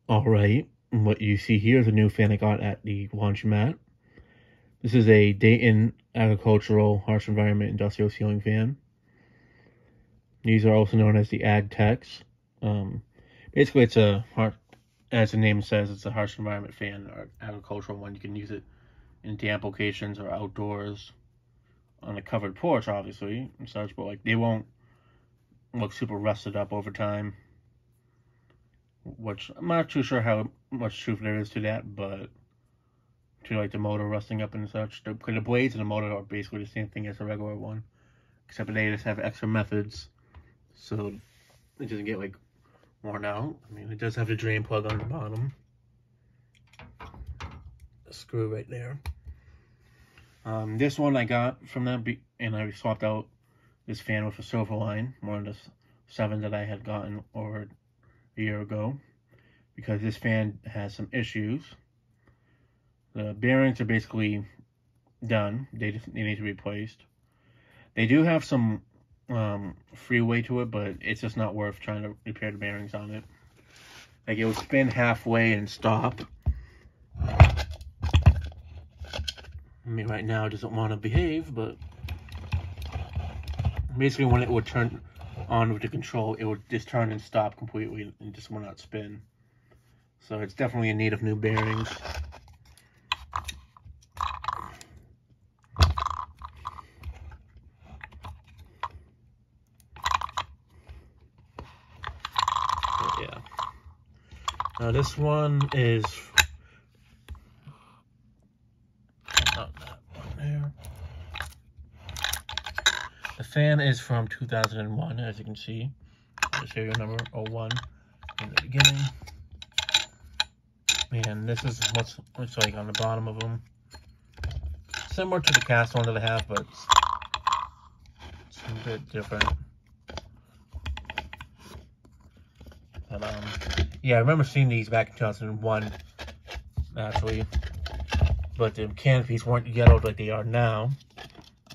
Alright, what you see here is a new fan I got at the laundromat. This is a Dayton Agricultural Harsh Environment Industrial Ceiling Fan. These are also known as the Agtex. Basically, it's as the name says, it's a harsh environment fan or agricultural one. You can use it in damp locations or outdoors on a covered porch, obviously, and such, but like they won't look super rusted up over time. Which I'm not too sure how much truth there is to that, but to like the motor rusting up and such. Because the blades and the motor are basically the same thing as a regular one, except they just have extra methods, so it doesn't get like worn out. I mean, it does have the drain plug on the bottom, a screw right there. This one I got from them, and I swapped out this fan with a silver line, one of the 7 that I had gotten over a year ago, because this fan has some issues. The bearings are basically done. They need to be replaced. They do have some freeway to it, but it's just not worth trying to repair the bearings on it. Like, it will spin halfway and stop. I mean, right now it doesn't want to behave, but basically when it would turn on with the control, it would just turn and stop completely and just will not spin. So it's definitely in need of new bearings. But yeah. Now this one is not that one there. The fan is from 2001, as you can see. The serial number 01 in the beginning. And this is what's like on the bottom of them. Similar to the cast one that I have, but it's a bit different. But, yeah, I remember seeing these back in 2001, actually. But the canopies weren't yellowed like they are now.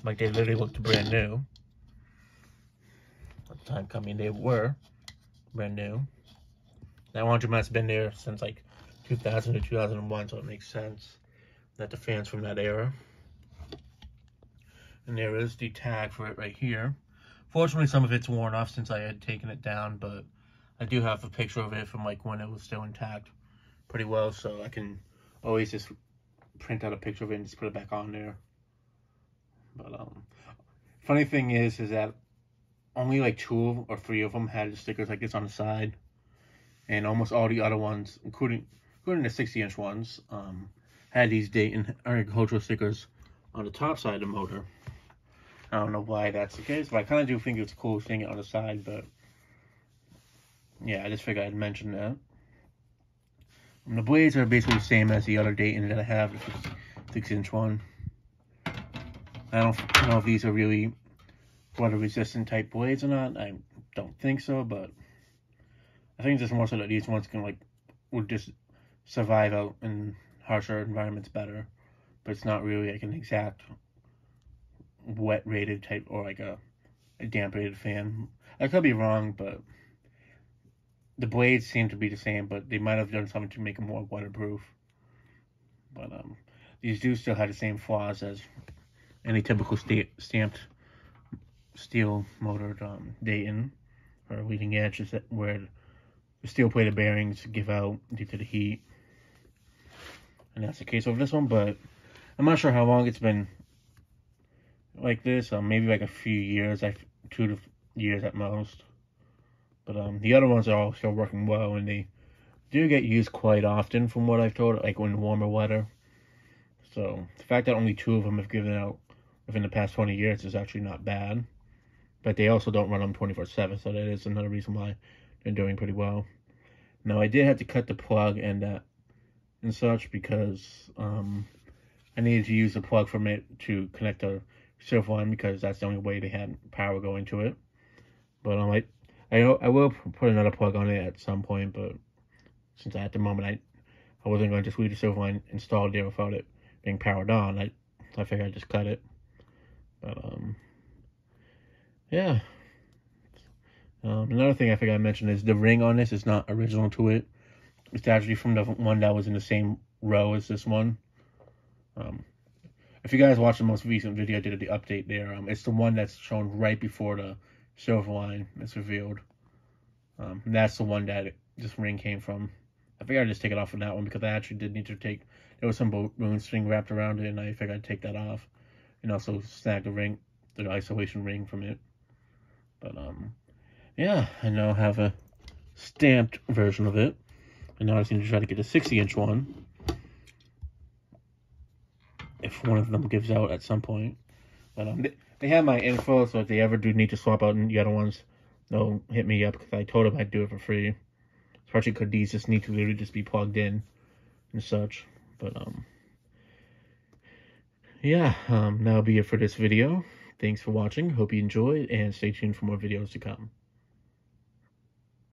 Like, they literally looked brand new. At the time coming, they were brand new. That laundromat's been there since like 2000 to 2001, so it makes sense that the fan's from that era. And there is the tag for it right here. Fortunately, some of it's worn off since I had taken it down, but I do have a picture of it from like when it was still intact pretty well, so I can always just print out a picture of it and just put it back on there. But funny thing is that only like 2 or 3 of them had the stickers like this on the side, and almost all the other ones, including the 60-inch ones, had these Dayton Agricultural stickers on the top side of the motor. I don't know why that's the case, but I kind of do think it's cool seeing it on the side, but yeah, I just figured I'd mention that. And the blades are basically the same as the other Dayton that I have, the 6-inch one. I don't know if these are really water-resistant type blades or not. I don't think so, but I think it's just more so that these ones would just survive out in harsher environments better. But it's not really like an exact wet rated type or like a damp rated fan. I could be wrong, but the blades seem to be the same, but they might have done something to make them more waterproof. But these do still have the same flaws as any typical stamped steel motored Dayton or leading edge, is that where the steel plated bearings give out due to the heat. And that's the case over this one, but I'm not sure how long it's been like this. Maybe like a few years, 2 years at most. But the other ones are all still working well, and they do get used quite often from what I've told, like when warmer weather. So the fact that only 2 of them have given out within the past 20 years is actually not bad. But they also don't run them 24/7, so that is another reason why they're doing pretty well. Now, I did have to cut the plug and such because I needed to use the plug from it to connect the silver line, because that's the only way they had power going to it. But I will put another plug on it at some point, but since at the moment I wasn't going to just leave the silver line installed there without it being powered on, I figured I'd just cut it. But yeah. Another thing I think I mentioned is the ring on this is not original to it. It's actually from the one that was in the same row as this one. If you guys watched the most recent video I did of the update there, it's the one that's shown right before the silver line is revealed. And that's the one that this ring came from. I figured I'd just take it off from that one because I actually did need to take, there was some rune string wrapped around it, and I figured I'd take that off. And also snag the ring, the isolation ring from it. But, yeah, I now have a stamped version of it. And now I just need to try to get a 60-inch one. If one of them gives out at some point. But they have my info, so if they ever do need to swap out the other ones, they'll hit me up because I told them I'd do it for free. Especially because these just need to literally just be plugged in and such. But yeah, that'll be it for this video. Thanks for watching. Hope you enjoyed, and stay tuned for more videos to come.